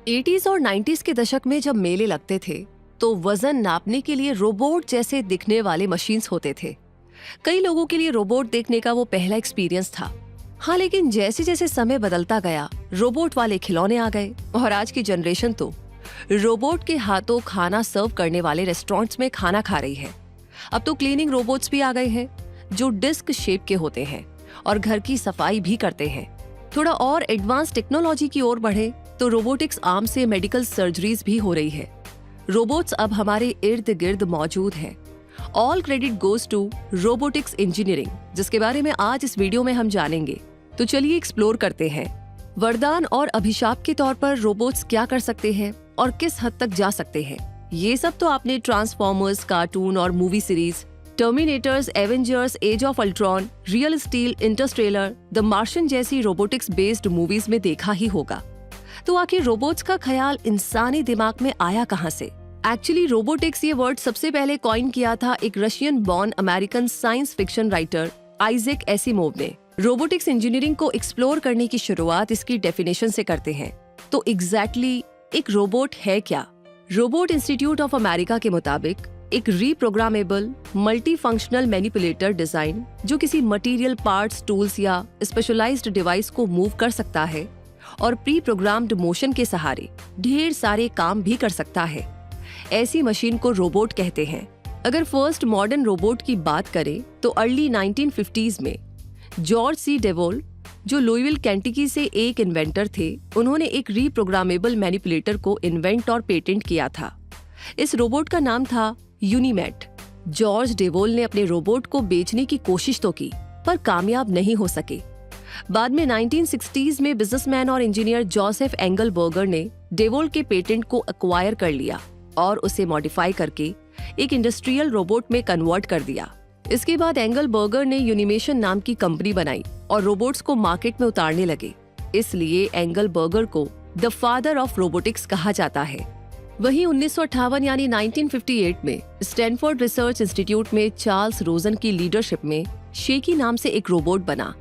80s और 90s के दशक में जब मेले लगते थे तो वजन नापने के लिए रोबोट जैसे दिखने वाले मशीन्स होते थे। कई लोगों के लिए रोबोट देखने का वो पहला एक्सपीरियंस था। हाँ, लेकिन जैसे जैसे समय बदलता गया रोबोट वाले खिलौने आ गए और आज की जनरेशन तो रोबोट के हाथों खाना सर्व करने वाले रेस्टोरेंट्स में खाना खा रही है। अब तो क्लीनिंग रोबोट्स भी आ गए हैं जो डिस्क शेप के होते हैं और घर की सफाई भी करते हैं। थोड़ा और एडवांस टेक्नोलॉजी की ओर बढ़े तो रोबोटिक्स आर्म से मेडिकल सर्जरीज भी हो रही है। रोबोट्स अब हमारे इर्द गिर्द मौजूद हैं। All credit goes to robotics engineering, जिसके बारे में आज इस वीडियो में हम जानेंगे। तो चलिए एक्सप्लोर करते हैं। वरदान और अभिशाप के तौर पर रोबोट्स क्या कर सकते हैं और किस हद तक जा सकते हैं, ये सब तो आपने ट्रांसफॉर्मर्स, कार्टून और movie series, Terminators, Avengers, Age of Ultron, Real Steel, Interstellar, the Martian जैसी रोबोटिक्स बेस्ड मूवीज में देखा ही होगा। तो आखिर रोबोट्स का ख्याल इंसानी दिमाग में आया कहां से? एक्चुअली रोबोटिक्स ये वर्ड सबसे पहले कॉइन किया था एक Russian born American science fiction writer Isaac Asimov ने। रोबोटिक्स इंजीनियरिंग को एक्सप्लोर करने की शुरुआत इसकी डेफिनेशन से करते हैं। तो एग्जैक्टली एक रोबोट है क्या? रोबोट इंस्टीट्यूट ऑफ अमेरिका के मुताबिक एक reprogrammable multi functional manipulator design जो किसी मटेरियल, पार्ट्स, टूल्स या स्पेशलाइज्ड डिवाइस को मूव कर सकता है और प्री प्रोग्राम्ड मोशन के सहारे ढेर सारे काम भी कर सकता है। ऐसी मशीन को रोबोट कहते हैं। अगर फर्स्ट मॉडर्न रोबोट की बात करें तो अर्ली 1950s में जॉर्ज सी डेवोल, जो लुइविल, केंटकी से एक इन्वेंटर थे, उन्होंने एक रीप्रोग्रामेबल मैनिपुलेटर को इन्वेंट और पेटेंट किया था। इस रोबोट का नाम था यूनिमैट। जॉर्ज डेवोल ने अपने रोबोट को बेचने की कोशिश तो की पर कामयाब नहीं हो सके। बाद में 1960s में बिजनेसमैन और इंजीनियर जोसेफ एंगलबर्गर ने डेवोल के पेटेंट को एक्वायर कर लिया और उसे मॉडिफाई करके एक इंडस्ट्रियल रोबोट में कन्वर्ट कर दिया। इसके बाद एंगलबर्गर ने यूनिमेशन नाम की कंपनी बनाई और रोबोट्स को मार्केट में उतारने लगे। इसलिए एंगलबर्गर को द फादर ऑफ रोबोटिक्स कहा जाता है। वहीं 1958 यानी 1958 में स्टैनफोर्ड रिसर्च इंस्टीट्यूट में चार्ल्स रोजन की लीडरशिप में शेकी नाम से एक रोबोट बना।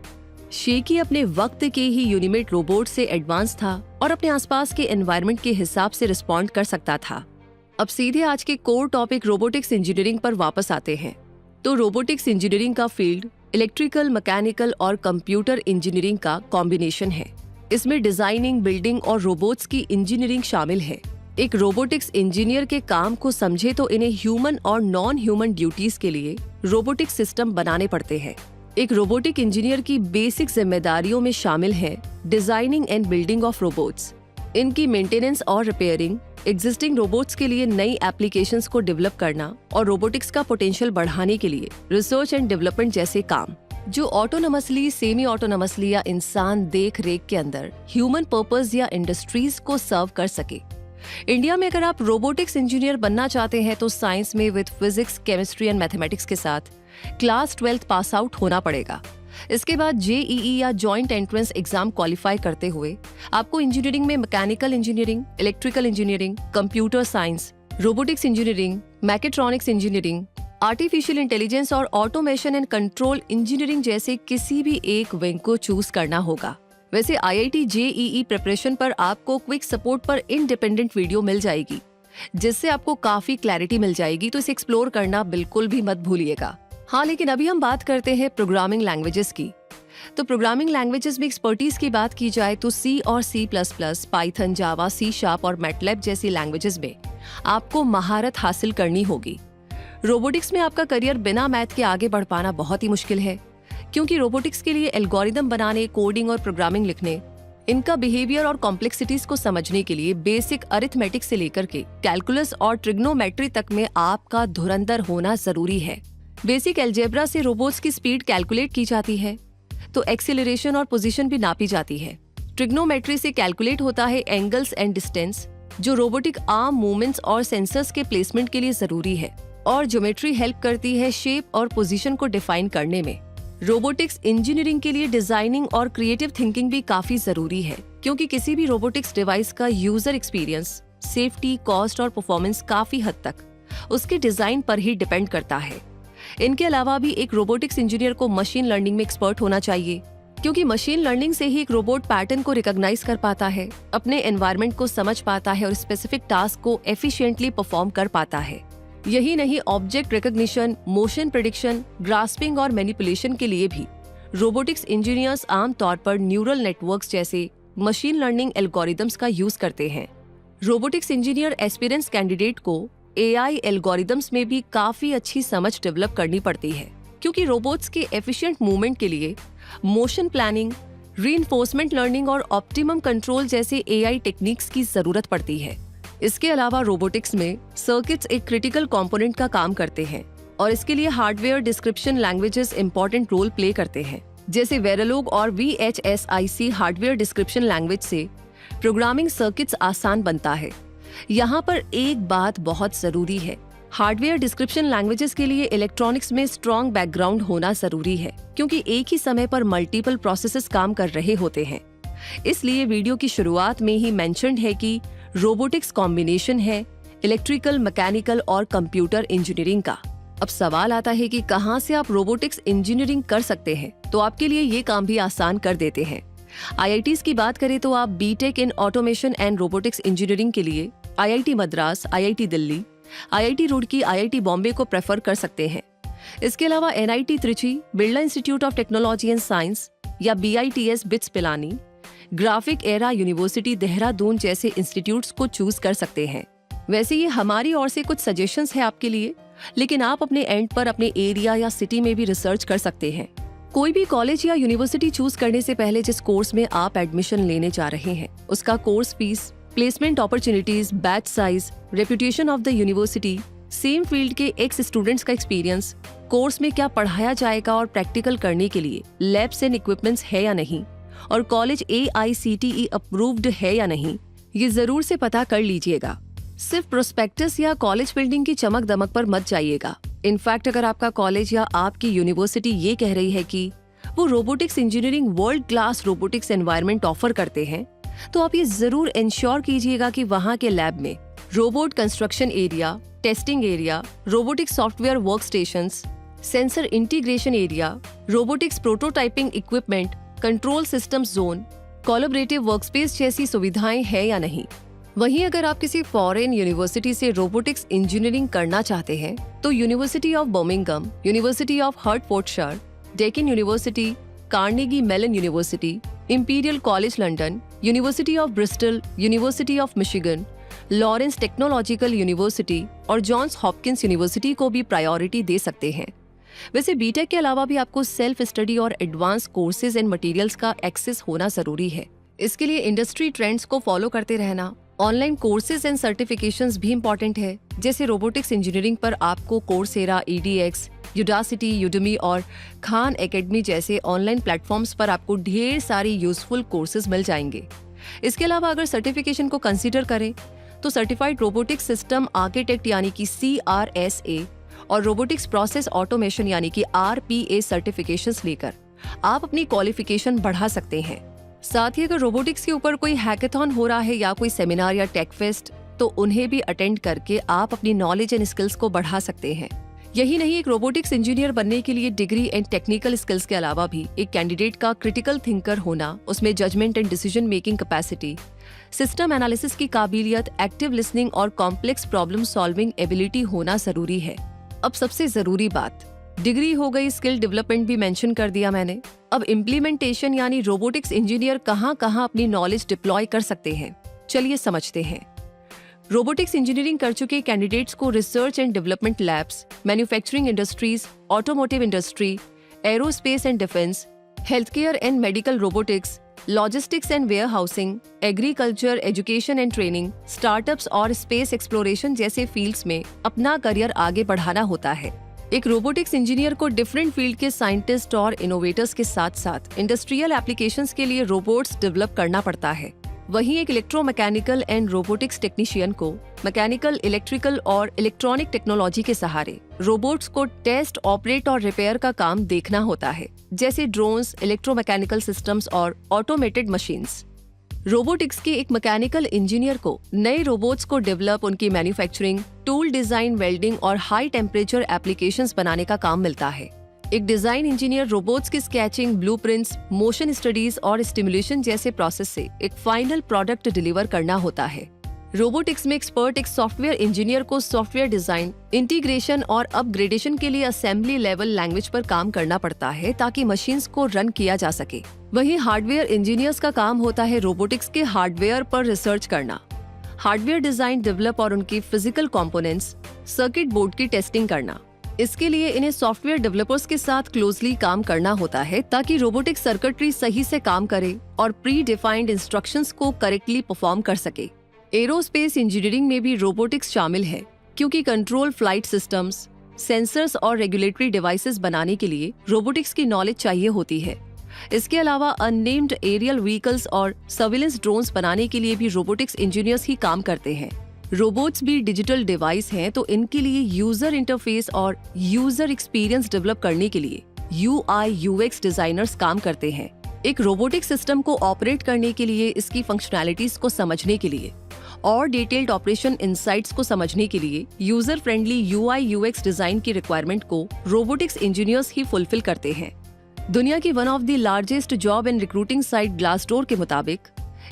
शेकी अपने वक्त के ही यूनिमेट रोबोट से एडवांस था और अपने आसपास के एनवायरनमेंट के हिसाब से रिस्पॉन्ड कर सकता था। अब सीधे आज के कोर टॉपिक रोबोटिक्स इंजीनियरिंग पर वापस आते हैं। तो रोबोटिक्स इंजीनियरिंग का फील्ड इलेक्ट्रिकल, मैकेनिकल और कंप्यूटर इंजीनियरिंग का कॉम्बिनेशन है। इसमें डिजाइनिंग, बिल्डिंग और रोबोट्स की इंजीनियरिंग शामिल है। एक रोबोटिक्स इंजीनियर के काम को समझे तो इन्हें ह्यूमन और नॉन ह्यूमन ड्यूटीज के लिए रोबोटिक सिस्टम बनाने पड़ते हैं। एक रोबोटिक इंजीनियर की बेसिक जिम्मेदारियों में शामिल है designing and building of robots, इनकी मेंटेनेंस और रिपेयरिंग, एग्जिस्टिंग रोबोट्स के लिए नई एप्लीकेशंस को डेवलप करना और रोबोटिक्स का पोटेंशियल बढ़ाने के लिए रिसर्च एंड डेवलपमेंट जैसे काम, जो ऑटोनमसली, सेमी ऑटोनमसली या इंसान देख रेख के अंदर ह्यूमन पर्पस या इंडस्ट्रीज को सर्व कर सके। इंडिया में अगर आप रोबोटिक्स इंजीनियर बनना चाहते हैं तो साइंस में with physics, chemistry and mathematics के साथ क्लास 12th पास आउट होना पड़ेगा। इसके बाद जेईई या जॉइंट एंट्रेंस एग्जाम क्वालिफाई करते हुए आपको इंजीनियरिंग में mechanical engineering, electrical engineering, computer science, robotics engineering, mechatronics engineering, artificial intelligence और ऑटोमेशन एंड कंट्रोल इंजीनियरिंग जैसे किसी भी एक विंग को चूज करना होगा। वैसे आईआईटी जेईई प्रिपरेशन पर आपको क्विक सपोर्ट पर इंडिपेंडेंट वीडियो मिल जाएगी, जिससे आपको काफी क्लैरिटी मिल जाएगी, तो इसे एक्सप्लोर करना बिल्कुल भी मत भूलिएगा। हाँ, लेकिन अभी हम बात करते हैं प्रोग्रामिंग लैंग्वेजेस की। तो प्रोग्रामिंग लैंग्वेजेस में एक्सपर्टीज की बात की जाए तो सी और C++, पाइथन, जावा, C# और मैटलैब जैसी लैंग्वेजेस में आपको महारत हासिल करनी होगी। रोबोटिक्स में आपका करियर बिना मैथ के आगे बढ़ पाना बहुत ही मुश्किल है, क्योंकि रोबोटिक्स के लिए एल्गोरिदम बनाने, कोडिंग और प्रोग्रामिंग लिखने, इनका बिहेवियर और कॉम्प्लेक्सिटीज को समझने के लिए बेसिक अरिथमेटिक से लेकर के कैलकुलस और ट्रिग्नोमेट्री तक में आपका धुरंधर होना जरूरी है। बेसिक अलजेब्रा से रोबोट्स की स्पीड कैलकुलेट की जाती है, तो एक्सीलरेशन और पोजीशन भी नापी जाती है। ट्रिग्नोमेट्री से कैलकुलेट होता है एंगल्स एंड डिस्टेंस, जो रोबोटिक आर्म मूवमेंट्स और सेंसर्स के प्लेसमेंट के लिए जरूरी है। और ज्योमेट्री हेल्प करती है शेप और पोजीशन को डिफाइन करने में। रोबोटिक्स इंजीनियरिंग के लिए डिजाइनिंग और क्रिएटिव थिंकिंग भी काफी जरूरी है, क्योंकि किसी भी रोबोटिक्स डिवाइस का यूजर एक्सपीरियंस, सेफ्टी, कॉस्ट और परफॉर्मेंस काफी हद तक उसके डिजाइन पर ही डिपेंड करता है। इनके अलावा भी एक रोबोटिक्स इंजीनियर को मशीन लर्निंग में एक्सपर्ट होना चाहिए, क्योंकि मशीन लर्निंग से ही एक रोबोट पैटर्न को रिकॉग्नाइज कर पाता है, अपने एनवायरनमेंट को समझ पाता है और स्पेसिफिक टास्क को एफिशिएंटली परफॉर्म कर पाता है। यही नहीं, object recognition, motion prediction, grasping और मैनिपुलेशन के लिए भी रोबोटिक्स इंजीनियर्स आमतौर पर न्यूरल नेटवर्क्स जैसे मशीन लर्निंग एल्गोरिदम्स का यूज करते हैं। रोबोटिक्स इंजीनियर एस्पिरेंट्स कैंडिडेट को एआई एल्गोरिदम्स में भी काफी अच्छी समझ डेवलप करनी पड़ती है, क्योंकि रोबोट्स के एफिशिएंट मूवमेंट के लिए मोशन प्लानिंग, रीइंफोर्समेंट लर्निंग और ऑप्टिमम कंट्रोल जैसे एआई टेक्निक्स की जरूरत पड़ती है। इसके अलावा रोबोटिक्स में सर्किट्स एक क्रिटिकल कंपोनेंट का काम करते हैं और इसके लिए hardware description languages important role play करते हैं। जैसे वेरिलोग और VHSIC हार्डवेयर डिस्क्रिप्शन लैंग्वेज से प्रोग्रामिंग सर्किट्स आसान बनता है। यहाँ पर एक बात बहुत जरूरी है, हार्डवेयर डिस्क्रिप्शन लैंग्वेजेस के लिए इलेक्ट्रॉनिक्स में स्ट्रॉन्ग बैकग्राउंड होना जरूरी है, क्योंकि एक ही समय पर मल्टीपल प्रोसेसेस काम कर रहे होते हैं। इसलिए वीडियो की शुरुआत में ही मेंशन्ड है कि रोबोटिक्स कॉम्बिनेशन है इलेक्ट्रिकल, मैकेनिकल और कंप्यूटर इंजीनियरिंग का। अब सवाल आता है कि कहाँ से आप रोबोटिक्स इंजीनियरिंग कर सकते हैं, तो आपके लिए ये काम भी आसान कर देते हैं। IITs की बात करें तो आप BTech in automation and robotics engineering के लिए IIT Madras, IIT Delhi, IIT Roorkee, IIT Bombay को प्रेफर कर सकते हैं। इसके अलावा NIT Trichy, Birla institute of technology and science या BITS bits Pilani, graphic era university Dehradun जैसे इंस्टीट्यूट्स को चूज कर सकते हैं। वैसे ये हमारी ओर से कुछ सजेशंस है आपके लिए, लेकिन आप अपने एंड पर अपने एरिया या सिटी में भी रिसर्च कर सकते हैं। कोई भी कॉलेज या यूनिवर्सिटी चूज करने से पहले जिस कोर्स में आप एडमिशन लेने जा रहे हैं, उसका course fees, placement opportunities, batch size, reputation of the university, same field के एक्स स्टूडेंट्स का एक्सपीरियंस, कोर्स में क्या पढ़ाया जाएगा और प्रैक्टिकल करने के लिए लैब्स एंड इक्विपमेंट्स है या नहीं, और कॉलेज AICTE अप्रूव्ड है या नहीं, ये जरूर से पता कर लीजिएगा। सिर्फ प्रोस्पेक्टस या कॉलेज बिल्डिंग की चमक दमक पर मत जाइएगा। इनफैक्ट अगर आपका कॉलेज या आपकी यूनिवर्सिटी ये कह रही है कि वो robotics engineering world class robotics environment offer करते हैं, तो आप ये जरूर इंश्योर कीजिएगा कि वहाँ के लैब में robot construction area, testing area, robotic software work stations, sensor integration area, robotics prototyping equipment, control systems zone, collaborative workspace जैसी सुविधाएं हैं या नहीं। वहीं अगर आप किसी फॉरेन यूनिवर्सिटी से रोबोटिक्स इंजीनियरिंग करना चाहते हैं, तो university of Birmingham, university of Hertfordshire, Deccan university, Carnegie Mellon university, imperial college London, university of Bristol, university of Michigan, Lawrence technological university और जॉन्स हॉपकिंस यूनिवर्सिटी को भी प्रायोरिटी दे सकते हैं। वैसे बीटेक के अलावा भी आपको सेल्फ स्टडी और एडवांस कोर्सेज एंड मटेरियल्स का एक्सेस होना जरूरी है। इसके लिए इंडस्ट्री ट्रेंड्स को फॉलो करते रहना, ऑनलाइन कोर्सेज एंड सर्टिफिकेशंस भी इम्पोर्टेंट है। जैसे रोबोटिक्स इंजीनियरिंग पर आपको कोर्सेरा, EDX, यूडासिटी, यूडमी और खान एकेडमी जैसे ऑनलाइन प्लेटफॉर्म्स पर आपको ढेर सारी यूजफुल कोर्सेज मिल जाएंगे। इसके अलावा अगर सर्टिफिकेशन को कंसीडर करें तो सर्टिफाइड रोबोटिक्स सिस्टम आर्किटेक्ट यानी कि CRSA और रोबोटिक्स प्रोसेस ऑटोमेशन यानी कि RPA सर्टिफिकेशंस लेकर आप अपनी क्वालिफिकेशन बढ़ा सकते हैं। साथ ही अगर रोबोटिक्स के ऊपर कोई हैकेथॉन हो रहा है या कोई सेमिनार या टेक फेस्ट, तो उन्हें भी अटेंड करके आप अपनी नॉलेज एंड स्किल्स को बढ़ा सकते हैं। यही नहीं, एक रोबोटिक्स इंजीनियर बनने के लिए डिग्री एंड टेक्निकल स्किल्स के अलावा भी एक कैंडिडेट का क्रिटिकल थिंकर होना, उसमें judgment and decision making capacity, system analysis की काबिलियत, एक्टिव लिसनिंग और कॉम्प्लेक्स प्रॉब्लम सॉल्विंग एबिलिटी होना जरूरी है। अब सबसे जरूरी बात, डिग्री हो गई, स्किल डेवलपमेंट भी मेंशन कर दिया मैंने। अब इम्प्लीमेंटेशन यानी रोबोटिक्स इंजीनियर कहाँ अपनी नॉलेज डिप्लॉय कर सकते हैं, चलिए समझते हैं। रोबोटिक्स इंजीनियरिंग कर चुके कैंडिडेट्स को research and development labs, manufacturing industries, automotive industry, aerospace and defence, health care and medical robotics, logistics and warehousing, agriculture, education and training, startups और स्पेस एक्सप्लोरेशन जैसे फील्ड्स में अपना career आगे बढ़ाना होता है। एक रोबोटिक्स इंजीनियर को डिफरेंट फील्ड के साइंटिस्ट और इनोवेटर्स के साथ साथ इंडस्ट्रियल एप्लीकेशंस के लिए रोबोट्स डेवलप करना पड़ता है। वहीं एक इलेक्ट्रोमैकेनिकल एंड रोबोटिक्स टेक्नीशियन को मैकेनिकल, इलेक्ट्रिकल और इलेक्ट्रॉनिक टेक्नोलॉजी के सहारे रोबोट्स को टेस्ट, ऑपरेट और रिपेयर का काम देखना होता है, जैसे ड्रोन्स, इलेक्ट्रोमैकेनिकल सिस्टम्स और ऑटोमेटेड मशीन्स। रोबोटिक्स के एक मैकेनिकल इंजीनियर को नए रोबोट्स को डेवलप, उनकी मैन्युफैक्चरिंग, टूल डिजाइन, वेल्डिंग और हाई टेम्परेचर एप्लीकेशंस बनाने का काम मिलता है। एक डिजाइन इंजीनियर रोबोट्स की स्केचिंग, ब्लूप्रिंट्स, मोशन स्टडीज और स्टिमुलेशन जैसे प्रोसेस से एक फाइनल प्रोडक्ट डिलीवर करना होता है। रोबोटिक्स में एक्सपर्ट एक सॉफ्टवेयर इंजीनियर को सॉफ्टवेयर डिजाइन, इंटीग्रेशन और अपग्रेडेशन के लिए असेंबली लेवल लैंग्वेज पर काम करना पड़ता है ताकि मशीन्स को रन किया जा सके। वहीं हार्डवेयर इंजीनियर्स का काम होता है रोबोटिक्स के हार्डवेयर पर रिसर्च करना, हार्डवेयर डिजाइन, डेवलप और उनकी फिजिकल कंपोनेंट्स, सर्किट बोर्ड की टेस्टिंग करना। इसके लिए इन्हें सॉफ्टवेयर डेवलपर्स के साथ क्लोजली काम करना होता है ताकि रोबोटिक सर्किटरी सही से काम करे और प्री डिफाइंड इंस्ट्रक्शंस को करेक्टली परफॉर्म कर सके। एरोस्पेस इंजीनियरिंग में भी रोबोटिक्स शामिल है क्योंकि कंट्रोल फ्लाइट सिस्टम्स, सेंसर्स और रेगुलेटरी डिवाइसेस बनाने के लिए रोबोटिक्स की नॉलेज चाहिए होती है। इसके अलावा अननेम्ड एरियल व्हीकल्स और सर्विलेंस ड्रोन्स बनाने के लिए भी रोबोटिक्स इंजीनियर्स ही काम करते हैं। रोबोट्स भी डिजिटल डिवाइस हैं, तो इनके लिए यूजर इंटरफेस और यूजर एक्सपीरियंस डेवलप करने के लिए UI/UX डिजाइनर्स काम करते हैं। एक रोबोटिक सिस्टम को ऑपरेट करने के लिए, इसकी फंक्शनैलिटीज को समझने के लिए और डिटेल्ड ऑपरेशन इनसाइट्स को समझने के लिए यूजर फ्रेंडली UI/UX डिजाइन की रिक्वायरमेंट को रोबोटिक्स इंजीनियर्स ही फुलफिल करते हैं। दुनिया की one of the largest job and recruiting site Glassdoor के मुताबिक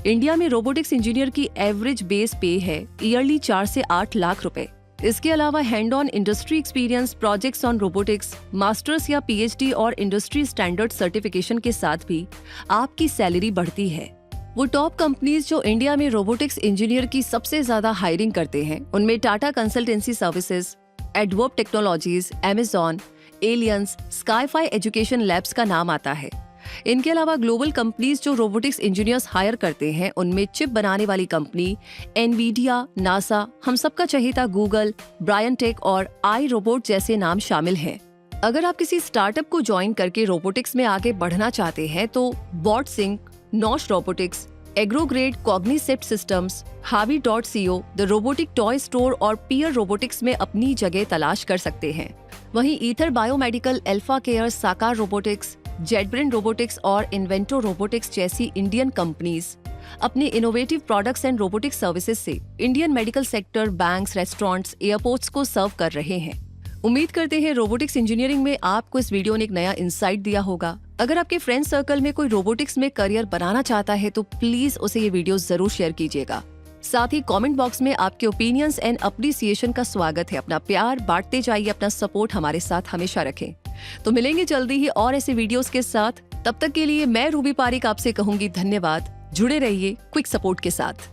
इंडिया में रोबोटिक्स इंजीनियर की एवरेज बेस पे है ईयरली 4 से 8 लाख रुपए। इसके अलावा hand on industry experience, projects on robotics, masters या PhD और इंडस्ट्री स्टैंडर्ड सर्टिफिकेशन के साथ भी आपकी सैलरी बढ़ती है। वो टॉप कंपनीज जो इंडिया में रोबोटिक्स इंजीनियर की सबसे ज्यादा हायरिंग करते हैं, उनमें Tata consultancy services, adverb technologies, Amazon, aliens, sci-fi education labs का नाम आता है। इनके अलावा ग्लोबल कंपनीज जो रोबोटिक्स इंजीनियर्स हायर करते हैं, उनमें चिप बनाने वाली कंपनी एनवीडिया, नासा, हम सबका चहेता गूगल, ब्रायन टेक और आई रोबोट जैसे नाम शामिल हैं। अगर आप किसी स्टार्टअप को ज्वाइन करके रोबोटिक्स में आगे बढ़ना चाहते हैं तो Botsync, Nosh Robotics, Agrograde, Cognicept Systems, हावी.co, द रोबोटिक टॉय स्टोर और पियर रोबोटिक्स में अपनी जगह तलाश कर सकते हैं। वहीं Ether Biomedical, Alpha Care, Sakar Robotics, JetBrain Robotics और इन्वेंटो रोबोटिक्स जैसी इंडियन कंपनीज अपने innovative products and robotic services से Indian medical sector, banks, restaurants, airports को सर्व कर रहे हैं। उम्मीद करते हैं रोबोटिक्स इंजीनियरिंग में आपको इस वीडियो ने एक नया इंसाइट दिया होगा। अगर आपके फ्रेंड सर्कल में कोई रोबोटिक्स में करियर बनाना चाहता है तो प्लीज उसे ये वीडियो जरूर शेयर कीजिएगा। साथ ही कमेंट बॉक्स में आपके ओपिनियंस एंड अप्रिसिएशन का स्वागत है। अपना प्यार बांटते जाइए, अपना सपोर्ट हमारे साथ हमेशा रखें। तो मिलेंगे जल्दी ही और ऐसे वीडियोस के साथ। तब तक के लिए मैं रूबी पारिक आपसे कहूंगी धन्यवाद। जुड़े रहिए क्विक सपोर्ट के साथ।